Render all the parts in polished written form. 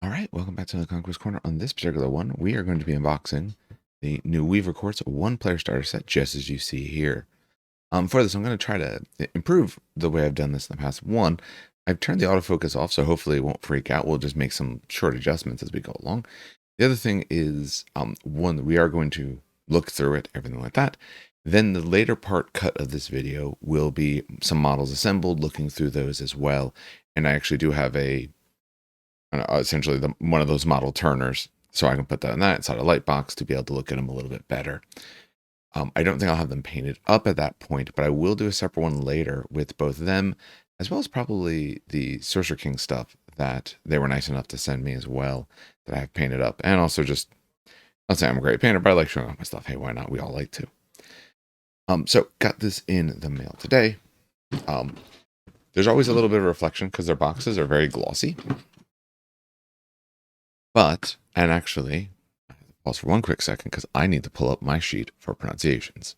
All right, welcome back to the Conquest Corner. On this particular one, we are going to be unboxing the new Weaver Quartz one-player starter set, just as you see here. For this, I'm going to try to improve the way I've done this in the past. One, I've turned the autofocus off, so hopefully it won't freak out. We'll just make some short adjustments as we go along. The other thing is, one, we are going to look through it, everything like that. Then the later part cut of this video will be some models assembled, looking through those as well. And I actually do have essentially one of those model turners, so I can put that in that inside a light box to be able to look at them a little bit better. I don't think I'll have them painted up at that point, but I will do a separate one later with both them, as well as probably the Sorcerer King stuff that they were nice enough to send me as well, that I have painted up. And also just, I'll say I'm a great painter, but I like showing off my stuff. Hey, why not? We all like to. So got this in the mail today. There's always a little bit of reflection because their boxes are very glossy. And actually, pause for one quick second because I need to pull up my sheet for pronunciations.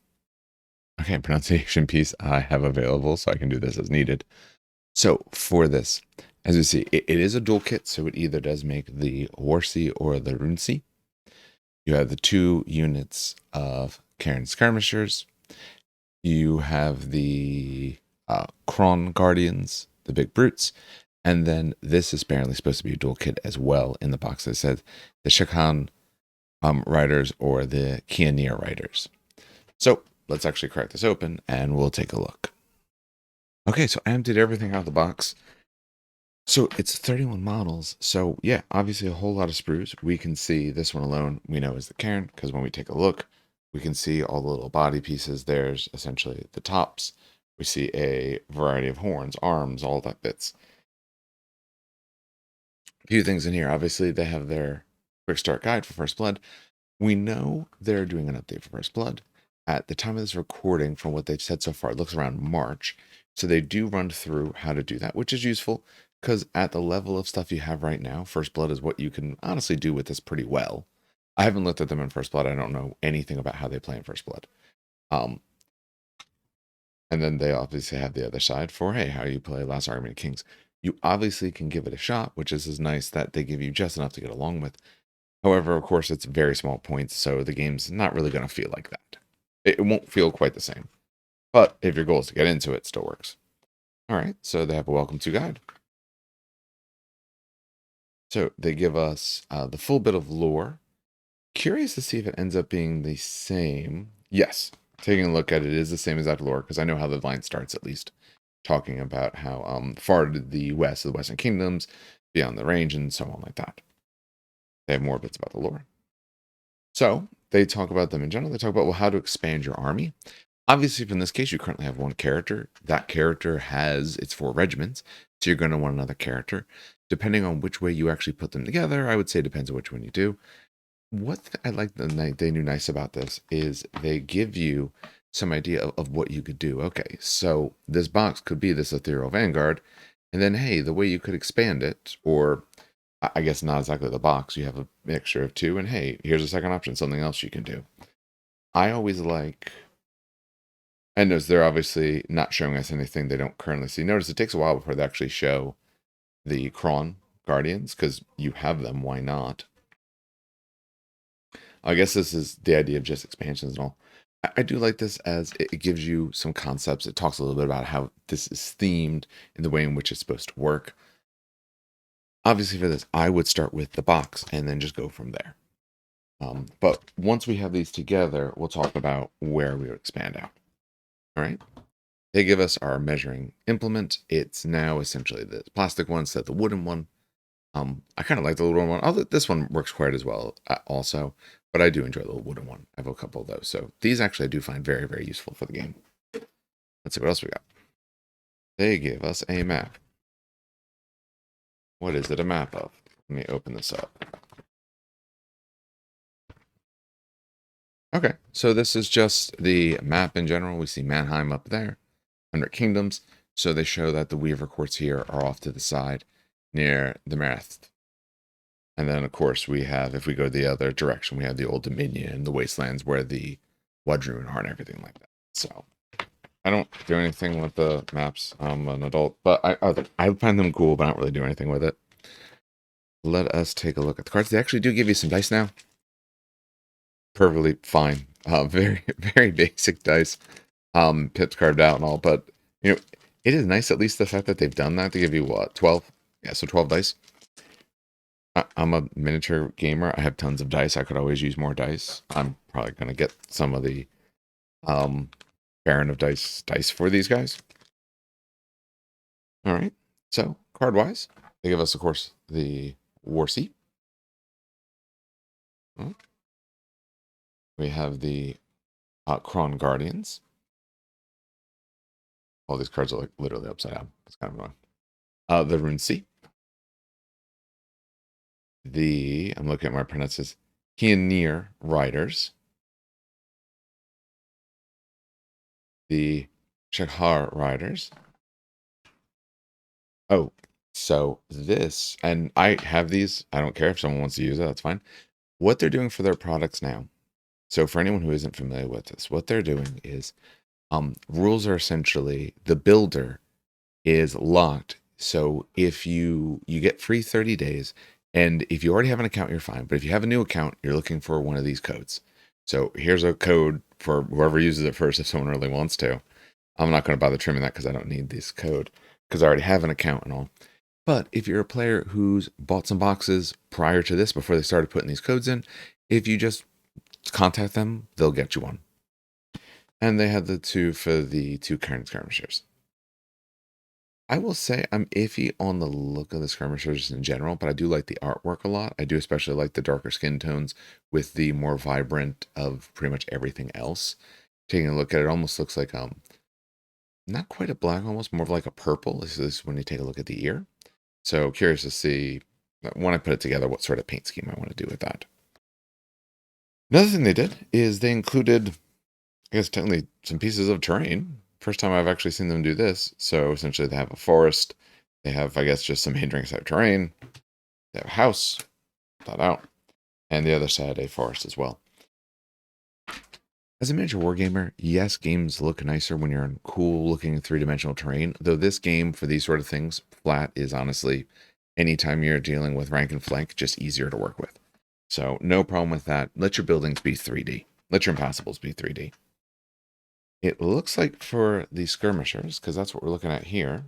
Okay, pronunciation piece I have available, so I can do this as needed. So for this, as you see, it is a dual kit, so it either does make the Warsi or the Runsi. You have the 2 units of Cairn Skirmishers. You have the Kron Guardians, the big brutes. And then this is apparently supposed to be a dual kit as well in the box that said the Shakan riders or the Kianir riders. So let's actually crack this open and we'll take a look. Okay, so I emptied everything out of the box. So it's 31 models. So yeah, obviously a whole lot of sprues. We can see this one alone, we know is the Cairn, because when we take a look, we can see all the little body pieces. There's essentially the tops. We see a variety of horns, arms, all that bits. Few things in here. Obviously, they have their quick start guide for First Blood. We know they're doing an update for First Blood. At the time of this recording, from what they've said so far, it looks around March. So they do run through how to do that, which is useful because at the level of stuff you have right now, First Blood is what you can honestly do with this pretty well. I haven't looked at them in First Blood. I don't know anything about how they play in First Blood. And then they obviously have the other side for, hey, how you play Last Argument of Kings. You obviously can give it a shot, which is nice that they give you just enough to get along with. However, of course, it's very small points, so the game's not really going to feel like that. It won't feel quite the same. But if your goal is to get into it, it still works. All right, so they have a welcome to guide. So they give us the full bit of lore. Curious to see if it ends up being the same. Yes, taking a look at it is the same exact lore, because I know how the line starts at least. Talking about how far to the west of the Western Kingdoms, beyond the range, and so on like that. They have more bits about the lore. So they talk about them in general. They talk about, well, how to expand your army. Obviously, if in this case you currently have one character, that character has its 4 regiments, so you're going to want another character. Depending on which way you actually put them together, I would say it depends on which one you do. What I like they do nice about this is they give you some idea of what you could do. Okay, so this box could be this Ethereal Vanguard, and then, hey, the way you could expand it, or I guess not exactly the box, you have a mixture of 2, and hey, here's a second option, something else you can do. I always like, and notice they're obviously not showing us anything they don't currently see. Notice it takes a while before they actually show the Kron Guardians, because you have them, why not? I guess this is the idea of just expansions and all. I do like this as it gives you some concepts. It talks a little bit about how this is themed in the way in which it's supposed to work. Obviously for this, I would start with the box and then just go from there. But once we have these together, we'll talk about where we would expand out. All right. They give us our measuring implement. It's now essentially the plastic one instead of the wooden one. I kind of like the little one. Although this one works quite as well also, but I do enjoy the little wooden one. I have a couple of those. So these actually I do find very, very useful for the game. Let's see what else we got. They gave us a map. What is it a map of? Let me open this up. Okay, so this is just the map in general. We see Mannheim up there, 100 Kingdoms. So they show that the Weaver Courts here are off to the side near the Marath. And then, of course, we have, if we go the other direction, we have the Old Dominion, the Wastelands where the Wadrun are and everything like that. So I don't do anything with the maps. I'm an adult, but I find them cool, but I don't really do anything with it. let us take a look at the cards. They actually do give you some dice now. Perfectly fine. Very, very basic dice. Pips carved out and all, but you know, it is nice at least the fact that they've done that to give you what, 12? Yeah, so 12 dice. I'm a miniature gamer. I have tons of dice. I could always use more dice. I'm probably gonna get some of the um Baron of dice for these guys. All right. So card wise, they give us, of course, the War Sea. We have the Kron Guardians. All these cards are like literally upside down. It's kind of annoying. The Rune Sea. I'm looking at my pronounces. Pioneer Riders. The Shahar Riders. Oh, so this, and I have these. I don't care if someone wants to use it. That's fine. What they're doing for their products now. So for anyone who isn't familiar with this, what they're doing is rules are essentially the builder is locked. So if you get free 30 days, and if you already have an account, you're fine. But if you have a new account, you're looking for one of these codes. So here's a code for whoever uses it first if someone really wants to. I'm not going to bother trimming that because I don't need this code because I already have an account and all. But if you're a player who's bought some boxes prior to this, before they started putting these codes in, if you just contact them, they'll get you one. And they had the two for the two current skirmishers. I will say I'm iffy on the look of the skirmishers in general, but I do like the artwork a lot. I do especially like the darker skin tones with the more vibrant of pretty much everything else. Taking a look at it, almost looks like not quite a black, almost more of like a purple. This is when you take a look at the ear. So curious to see when I put it together what sort of paint scheme I want to do with that. Another thing they did is they included, I guess technically, some pieces of terrain. First time I've actually seen them do this. So essentially they have a forest. They have, I guess, just some hindering side terrain. They have a house, that out. And the other side, a forest as well. As a miniature wargamer, yes, games look nicer when you're in cool looking three-dimensional terrain. Though this game, for these sort of things, flat is honestly, anytime you're dealing with rank and flank, just easier to work with. So no problem with that. Let your buildings be 3D. Let your impossibles be 3D. It looks like for the skirmishers, because that's what we're looking at here,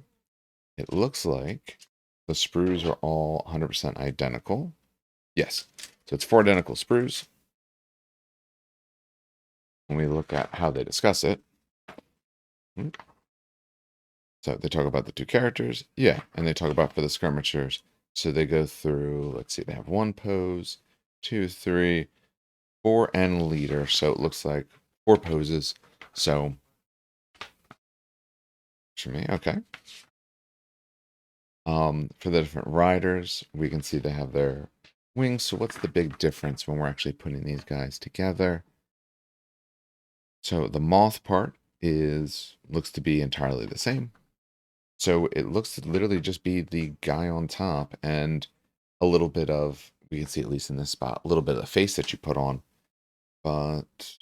it looks like the sprues are all 100% identical. Yes. So it's 4 identical sprues. When we look at how they discuss it, so they talk about the 2 characters. Yeah. And they talk about for the skirmishers. So they go through, let's see, they have 1 pose, 2, 3, 4, and leader. So it looks like 4 poses. So, for me, okay. For the different riders, we can see they have their wings. So what's the big difference when we're actually putting these guys together? So the moth part looks to be entirely the same. So it looks to literally just be the guy on top and a little bit of, we can see at least in this spot, a little bit of the face that you put on. But,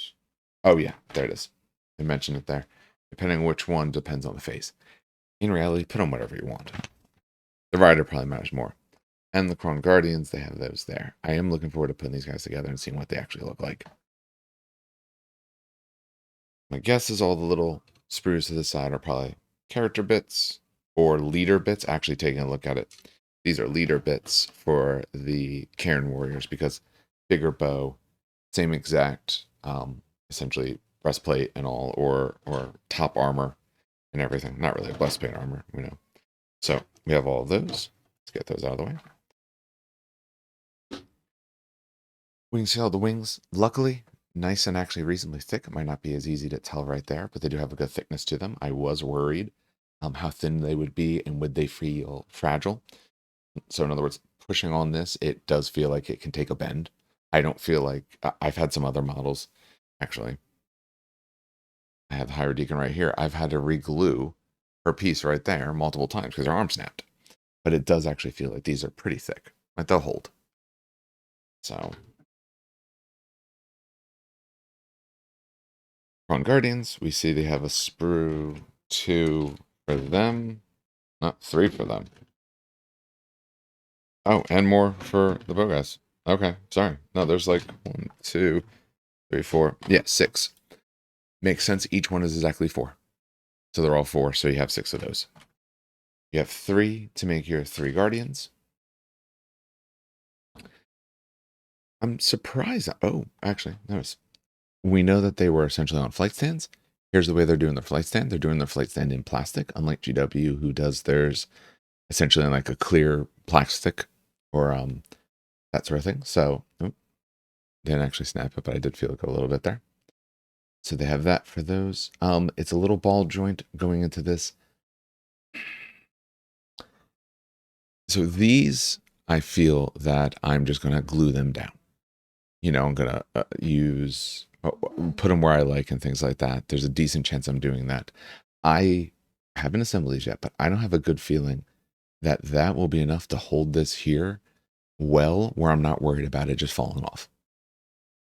oh yeah, there it is. I mentioned it there. Depending on which one depends on the face. In reality, put on whatever you want. The rider probably matters more. And the Kron Guardians, they have those there. I am looking forward to putting these guys together and seeing what they actually look like. My guess is all the little sprues to the side are probably character bits or leader bits. Actually, taking a look at it, these are leader bits for the Cairn Warriors because bigger bow, same exact, essentially breastplate and all, or top armor and everything. Not really a breastplate armor, you know. So we have all of those. Let's get those out of the way. We can see all the wings. Luckily, nice and actually reasonably thick. It might not be as easy to tell right there, but they do have a good thickness to them. I was worried how thin they would be and would they feel fragile. So in other words, pushing on this, it does feel like it can take a bend. I don't feel like I've had some other models. Actually, I have the Higher Deacon right here. I've had to re-glue her piece right there multiple times because her arm snapped. But it does actually feel like these are pretty thick. Like they'll hold. So Kron Guardians, we see they have a sprue 2 for them. Not 3 for them. Oh, and more for the bow guys. Okay, sorry. No, there's like 1, 2, 3, 4. Yeah, 6. Makes sense. Each one is exactly 4. So they're all 4, so you have 6 of those. You have 3 to make your 3 guardians. I'm surprised. Oh, actually, notice. We know that they were essentially on flight stands. Here's the way they're doing their flight stand. They're doing their flight stand in plastic, unlike GW, who does theirs essentially in like a clear plastic or that sort of thing. So, oh, didn't actually snap it, but I did feel it go a little bit there. So they have that for those. It's a little ball joint going into this. So these, I feel that I'm just going to glue them down. You know, I'm going to put them where I like and things like that. There's a decent chance I'm doing that. I haven't assembled these yet, but I don't have a good feeling that that will be enough to hold this here well, where I'm not worried about it just falling off.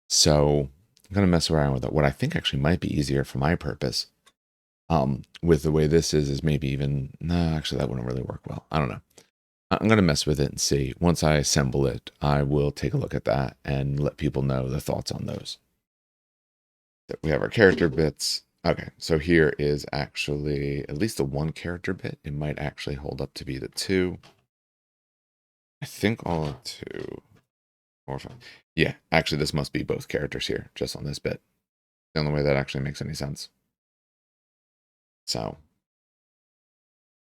So I'm going to mess around with it. What I think actually might be easier for my purpose with the way this is maybe even, no, actually that wouldn't really work well. I don't know. I'm going to mess with it and see. Once I assemble it, I will take a look at that and let people know the thoughts on those. We have our character bits. Okay, so here is actually at least the 1 character bit. It might actually hold up to be the 2. I think all of 2 or 5. Yeah, actually this must be both characters here, just on this bit. The only way that actually makes any sense. So,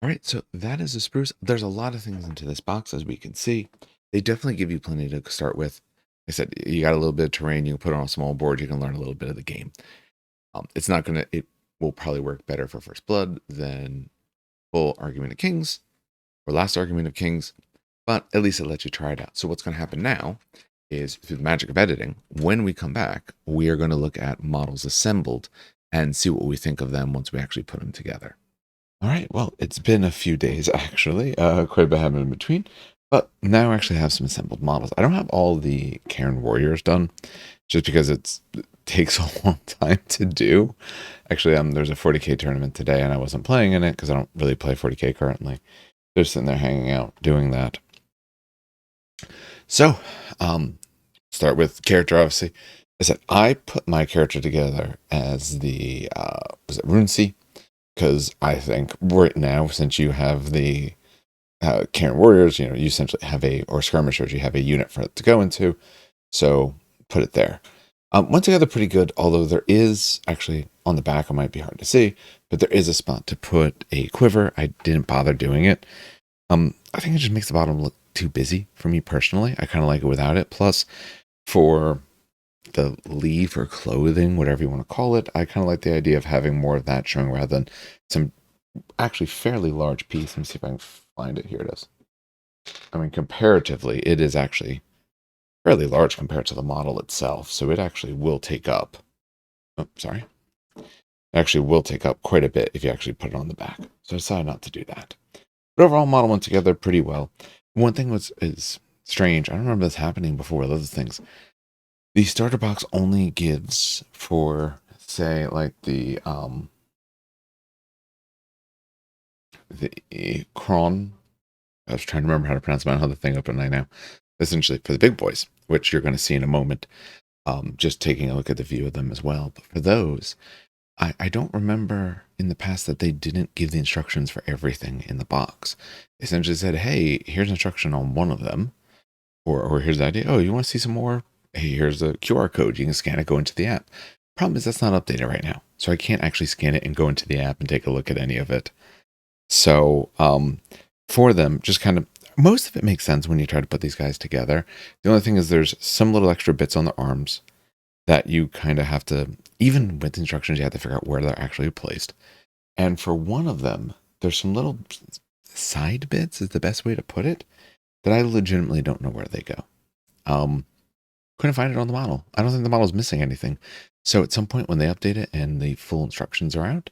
all right, so that is a spruce. There's a lot of things into this box, as we can see. They definitely give you plenty to start with. I said you got a little bit of terrain. You can put on a small board. You can learn a little bit of the game. It's not gonna. It will probably work better for First Blood than full Argument of Kings or Last Argument of Kings, but at least it lets you try it out. So what's going to happen now is through the magic of editing, when we come back, we are going to look at models assembled and see what we think of them once we actually put them together. All right, well, it's been a few days actually, quite a bit happened in between, but now I actually have some assembled models. I don't have all the Cairn Warriors done, just because it takes a long time to do. Actually, there's a 40K tournament today, and I wasn't playing in it because I don't really play 40K currently. They're sitting there hanging out, doing that. So, start with character, obviously. I said I put my character together as the, was it Runesi? Because I think right now, since you have the Cairn Warriors, you know, you essentially have or skirmishers, you have a unit for it to go into. So put it there. Went together pretty good, although there is actually on the back, it might be hard to see, but there is a spot to put a quiver. I didn't bother doing it. I think it just makes the bottom look too busy for me personally. I kind of like it without it. Plus, for the leaf or clothing, whatever you want to call it, I kind of like the idea of having more of that showing rather than some actually fairly large piece. Let me see if I can find it. Here it is. I mean, comparatively, it is actually fairly large compared to the model itself. So it actually will take up, oh, sorry. It actually will take up quite a bit if you actually put it on the back. So I decided not to do that. But overall, model went together pretty well. One thing is strange. I don't remember this happening before with other things. The starter box only gives for, say, like the Kron. I was trying to remember how to pronounce it. I don't have the thing open right now. Essentially for the big boys, which you're going to see in a moment. Just taking a look at the view of them as well. But for those, I don't remember in the past that they didn't give the instructions for everything in the box. They essentially said, hey, here's instruction on one of them. Or here's the idea. Oh, you want to see some more? Hey, here's the QR code. You can scan it, go into the app. Problem is that's not updated right now. So I can't actually scan it and go into the app and take a look at any of it. So for them, just kind of, most of it makes sense when you try to put these guys together. The only thing is there's some little extra bits on the arms that you kind of have to, even with instructions, you have to figure out where they're actually placed. And for one of them, there's some little side bits, is the best way to put it, that I legitimately don't know where they go. Couldn't find it on the model. I don't think the model's missing anything. So at some point when they update it and the full instructions are out,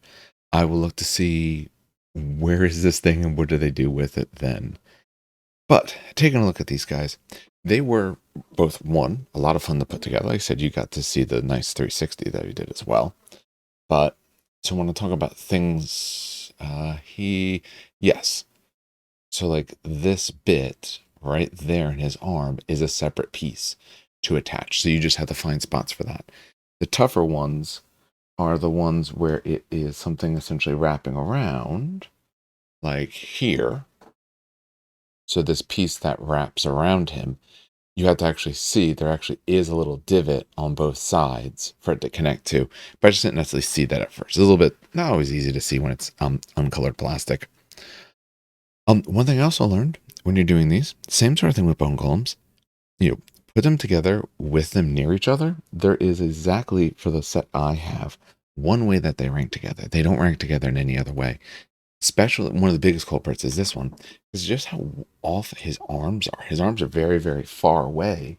I will look to see where is this thing and what do they do with it then. But taking a look at these guys, they were both, one, a lot of fun to put together. Like I said, you got to see the nice 360 that he did as well. But so when I talk about things, yes. So like this bit right there in his arm is a separate piece to attach. So you just have to find spots for that. The tougher ones are the ones where it is something essentially wrapping around, like here. So this piece that wraps around him, you have to actually see there actually is a little divot on both sides for it to connect to. But I just didn't necessarily see that at first. It's a little bit not always easy to see when it's uncolored plastic. One thing I also learned when you're doing these, same sort of thing with bone golems, you put them together with them near each other. There is exactly, for the set I have, one way that they rank together. They don't rank together in any other way. Especially one of the biggest culprits is this one, is just how off his arms are. His arms are very, very far away.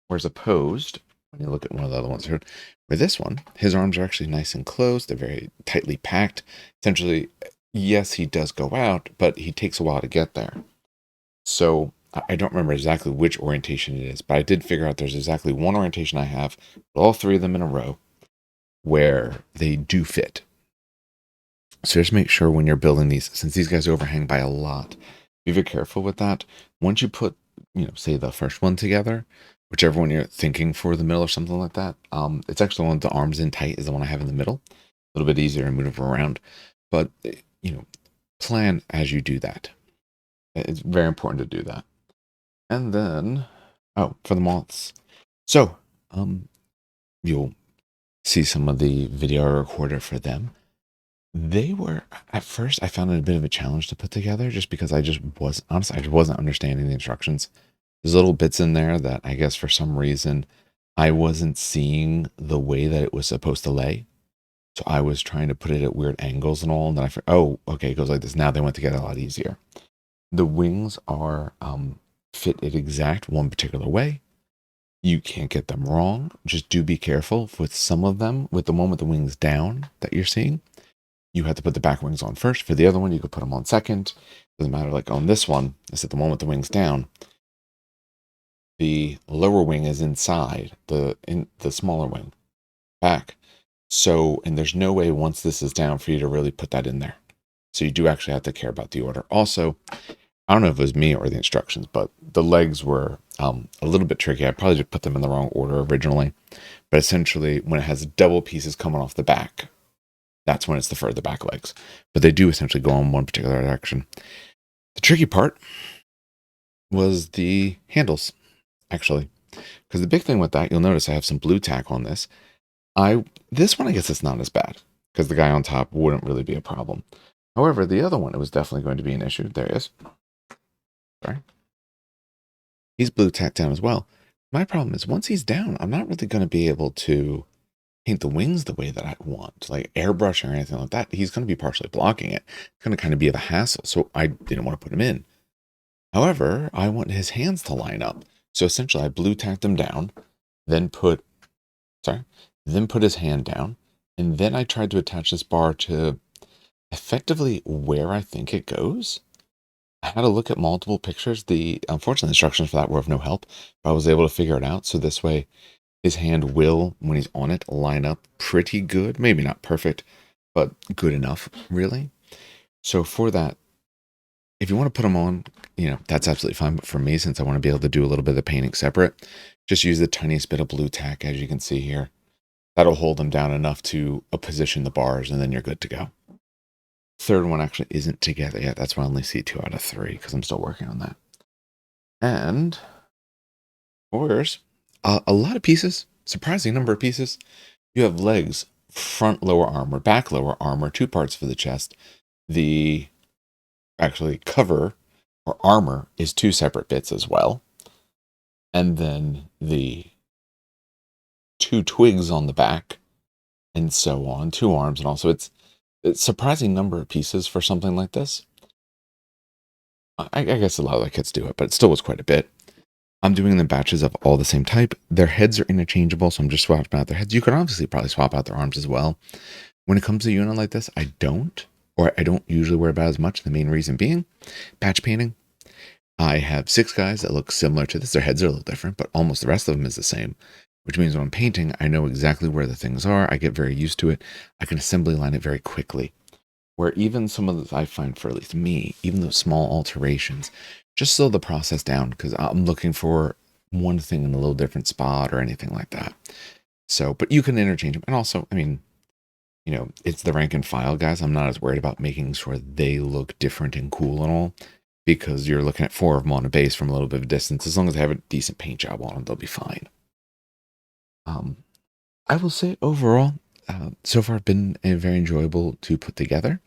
Whereas opposed, when you look at one of the other ones here, with this one, his arms are actually nice and close. They're very tightly packed. Essentially, yes, he does go out, but he takes a while to get there. So I don't remember exactly which orientation it is, but I did figure out there's exactly one orientation I have, all three of them in a row, where they do fit. So just make sure when you're building these, since these guys overhang by a lot, be very careful with that. Once you put, say the first one together, whichever one you're thinking for the middle or something like that, it's actually the one with the arms in tight is the one I have in the middle. A little bit easier to move around, but plan as you do that. It's very important to do that. And then, for the moths. So, you'll see some of the video I recorded for them. They were, at first, I found it a bit of a challenge to put together just because I just wasn't understanding the instructions. There's little bits in there that I guess for some reason I wasn't seeing the way that it was supposed to lay. So I was trying to put it at weird angles and all. And then I thought, okay, it goes like this. Now they went together a lot easier. The wings are fit it exact one particular way. You can't get them wrong. Just do be careful with some of them. With the one with the wings down that you're seeing, you have to put the back wings on first. For the other one, you could put them on second. Doesn't matter. Like on this one, I said the one with the wings down. The lower wing is inside the smaller wing back. So, and there's no way once this is down for you to really put that in there. So you do actually have to care about the order. Also, I don't know if it was me or the instructions, but the legs were a little bit tricky. I probably just put them in the wrong order originally. But essentially, when it has double pieces coming off the back, that's when it's the further back legs. But they do essentially go in one particular direction. The tricky part was the handles, actually. Because the big thing with that, you'll notice I have some blue tack on this. This one, I guess it's not as bad, because the guy on top wouldn't really be a problem. However, the other one, it was definitely going to be an issue. There he is. Sorry. He's blue tacked down as well. My problem is once he's down, I'm not really going to be able to paint the wings the way that I want, like airbrushing or anything like that. He's going to be partially blocking it. It's going to kind of be a hassle. So I didn't want to put him in. However, I want his hands to line up. So essentially I blue tacked him down, then put his hand down. And then I tried to attach this bar to effectively where I think it goes. I had to look at multiple pictures. Unfortunately, instructions for that were of no help, but I was able to figure it out. So this way, his hand will, when he's on it, line up pretty good. Maybe not perfect, but good enough, really. So for that, if you want to put them on, that's absolutely fine. But for me, since I want to be able to do a little bit of the painting separate, just use the tiniest bit of blue tack, as you can see here. That'll hold them down enough to position the bars, and then you're good to go. Third one actually isn't together yet. That's why I only see 2 out of 3, because I'm still working on that. And orders, a lot of pieces, surprising number of pieces. You have legs, front lower armor, back lower armor, 2 parts for the chest. The actually cover or armor is 2 separate bits as well. And then the 2 twigs on the back, and so on, 2 arms, and also it's a surprising number of pieces for something like this. I guess a lot of the kits do it, but it still was quite a bit. I'm doing the batches of all the same type. Their heads are interchangeable, so I'm just swapping out their heads. You could obviously probably swap out their arms as well. When it comes to a unit like this, I don't usually worry about as much. The main reason being patch painting. I have 6 guys that look similar to this. Their heads are a little different, but almost the rest of them is the same, which means when I'm painting, I know exactly where the things are. I get very used to it. I can assembly line it very quickly. where even some of the, I find for at least me, even those small alterations, just slow the process down because I'm looking for one thing in a little different spot or anything like that. So, but you can interchange them. And also, I mean, it's the rank and file guys. I'm not as worried about making sure they look different and cool and all because you're looking at four of them on a base from a little bit of a distance. As long as they have a decent paint job on them, they'll be fine. I will say overall, so far been very enjoyable to put together.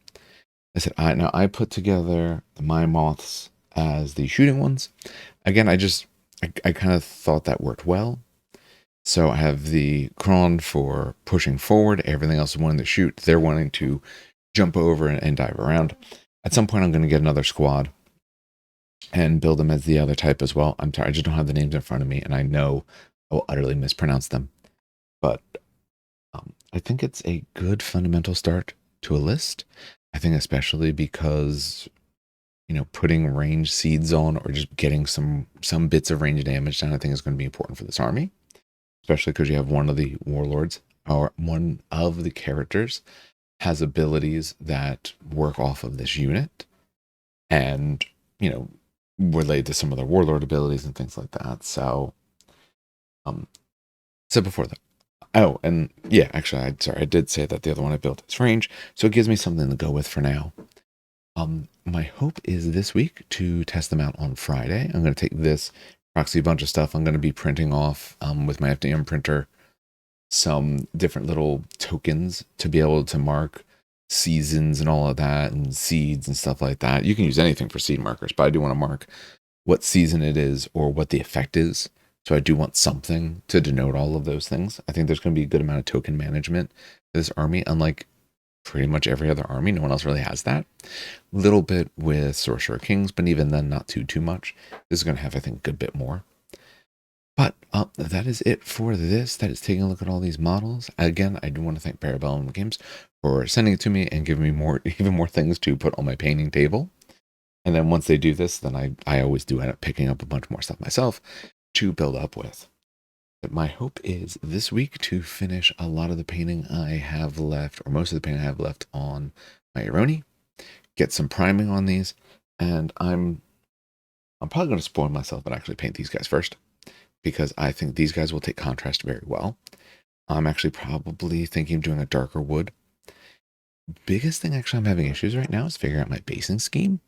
I said, I put together my moths as the shooting ones. Again, I kind of thought that worked well. So I have the cron for pushing forward. Everything else is wanting to shoot. They're wanting to jump over and dive around. At some point, I'm going to get another squad and build them as the other type as well. I'm sorry, I just don't have the names in front of me, and I know I will utterly mispronounce them. But I think it's a good fundamental start to a list. I think especially because putting range seeds on or just getting some bits of range damage down, I think is going to be important for this army, especially because you have one of the warlords or one of the characters has abilities that work off of this unit and, related to some of their warlord abilities and things like that. So, so before that, oh, and yeah, actually, I did say that the other one I built is range, so it gives me something to go with for now. My hope is this week to test them out on Friday. I'm going to take this proxy bunch of stuff. I'm going to be printing off with my FDM printer some different little tokens to be able to mark seasons and all of that and seeds and stuff like that. You can use anything for seed markers, but I do want to mark what season it is or what the effect is. So I do want something to denote all of those things. I think there's going to be a good amount of token management for this army, unlike pretty much every other army. No one else really has that. Little bit with Sorcerer Kings, but even then, not too much. This is going to have, I think, a good bit more. But that is it for this. That is taking a look at all these models. Again, I do want to thank Parabellum Games for sending it to me and giving me even more things to put on my painting table. And then once they do this, then I always do end up picking up a bunch more stuff myself to build up with. But my hope is this week to finish a lot of the painting I have left, or most of the painting I have left on my Ironi, get some priming on these, and I'm probably going to spoil myself and actually paint these guys first, because I think these guys will take contrast very well. I'm actually probably thinking of doing a darker wood. Biggest thing actually I'm having issues right now is figuring out my basing scheme.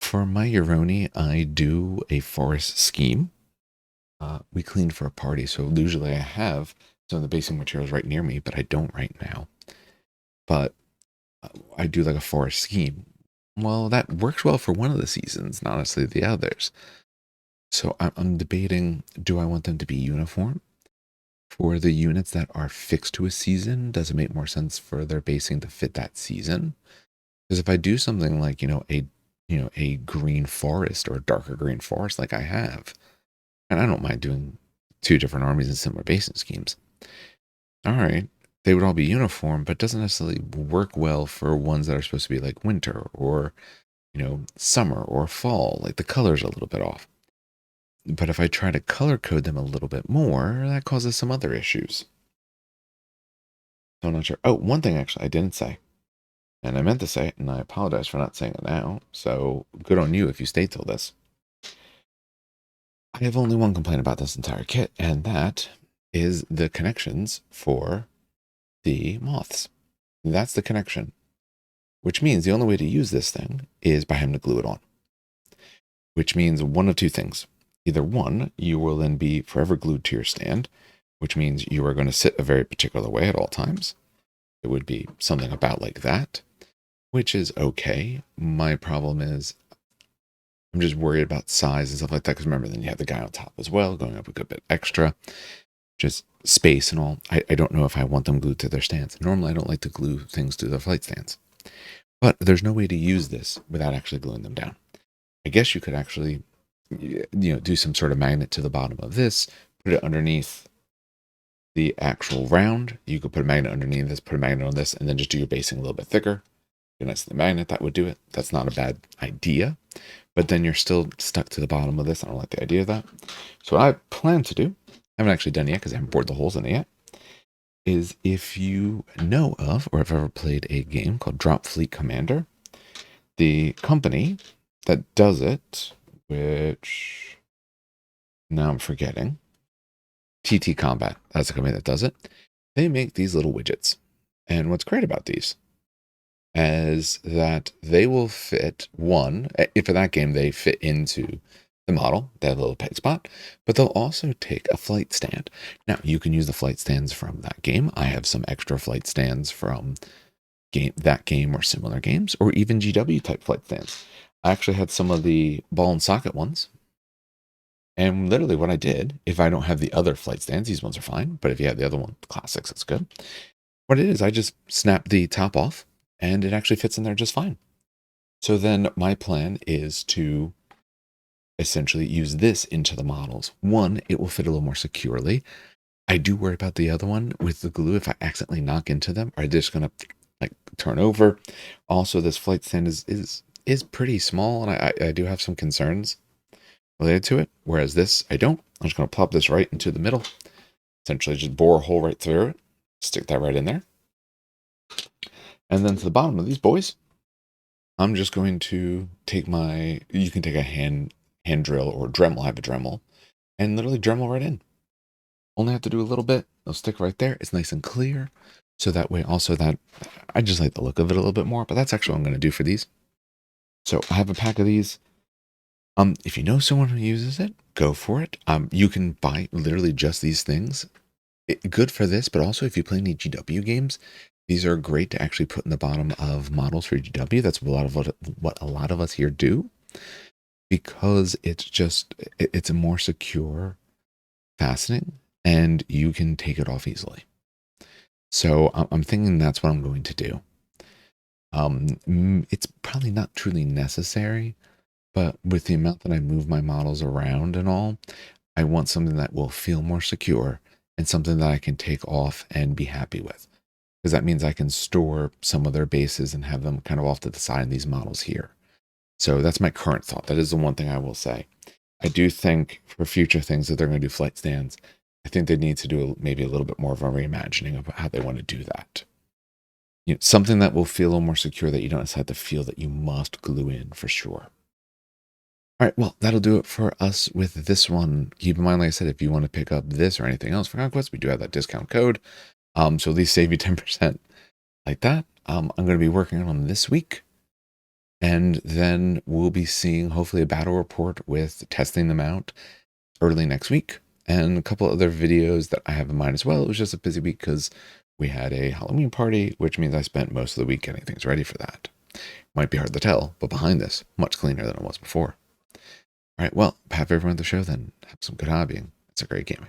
For my Ironi, I do a forest scheme. We cleaned for a party, so usually I have some of the basing materials right near me, but I don't right now. But I do like a forest scheme. Well, that works well for one of the seasons, not necessarily the others. So I'm debating, do I want them to be uniform? For the units that are fixed to a season, does it make more sense for their basing to fit that season? Because if I do something like, a green forest or a darker green forest like I have, and I don't mind doing two different armies in similar basing schemes. All right, they would all be uniform, but doesn't necessarily work well for ones that are supposed to be like winter or, summer or fall. Like the color's a little bit off. But if I try to color code them a little bit more, that causes some other issues. So I'm not sure. Oh, one thing actually I didn't say, and I meant to say it, and I apologize for not saying it now. So good on you if you stayed till this. I have only one complaint about this entire kit, and that is the connections for the moths. That's the connection, which means the only way to use this thing is by having to glue it on, which means one of two things. Either one, you will then be forever glued to your stand, which means you are going to sit a very particular way at all times. It would be something about like that, which is okay. My problem is I'm just worried about size and stuff like that, because remember, then you have the guy on top as well, going up a good bit extra, just space and all. I don't know if I want them glued to their stands. Normally, I don't like to glue things to their flight stands, but there's no way to use this without actually gluing them down. I guess you could actually, do some sort of magnet to the bottom of this, put it underneath the actual round. You could put a magnet underneath this, put a magnet on this, and then just do your basing a little bit thicker. Nice the magnet, that would do it. That's not a bad idea, but then you're still stuck to the bottom of this. I don't like the idea of that. So what I plan to do, I haven't actually done it yet because I haven't bored the holes in it yet, is if you know of or have ever played a game called Drop Fleet Commander, the company that does it, which now I'm forgetting, TT Combat, that's the company that does it. They make these little widgets. And what's great about these is that they will fit one, if for that game they fit into the model, they have a little peg spot, but they'll also take a flight stand. Now, you can use the flight stands from that game. I have some extra flight stands from that game or similar games, or even GW type flight stands. I actually had some of the ball and socket ones. And literally what I did, if I don't have the other flight stands, these ones are fine. But if you have the other one, the classics, it's good. What it is, I just snap the top off and it actually fits in there just fine. So then my plan is to essentially use this into the models. One, it will fit a little more securely. I do worry about the other one with the glue. If I accidentally knock into them, are they just going to like turn over? Also, this flight stand is pretty small, and I do have some concerns related to it. Whereas this, I don't. I'm just going to plop this right into the middle. Essentially, just bore a hole right through it. Stick that right in there. And then to the bottom of these boys, I'm just going to take you can take a hand drill or Dremel. I have a Dremel. And literally Dremel right in. Only have to do a little bit. It'll stick right there. It's nice and clear. So that way also that, I just like the look of it a little bit more, but that's actually what I'm going to do for these. So I have a pack of these. If you know someone who uses it, go for it. You can buy literally just these things. Good for this, but also if you play any GW games, these are great to actually put in the bottom of models for GW. That's a lot of what a lot of us here do, because it's a more secure fastening and you can take it off easily. So I'm thinking that's what I'm going to do. It's probably not truly necessary, but with the amount that I move my models around and all, I want something that will feel more secure and something that I can take off and be happy with. Because that means I can store some of their bases and have them kind of off to the side in these models here. So that's my current thought. That is the one thing I will say. I do think for future things that they're going to do flight stands, I think they need to do maybe a little bit more of a reimagining of how they want to do that. Something that will feel a little more secure, that you don't necessarily have to feel that you must glue in for sure. All right, well, that'll do it for us with this one. Keep in mind, like I said, if you want to pick up this or anything else for Conquest, we do have that discount code. So at least save you 10% like that. I'm going to be working on them this week. And then we'll be seeing hopefully a battle report with testing them out early next week. And a couple other videos that I have in mind as well. It was just a busy week because we had a Halloween party, which means I spent most of the week getting things ready for that. Might be hard to tell, but behind this, much cleaner than it was before. All right, well, have everyone at the show then. Have some good hobbying. It's a great game.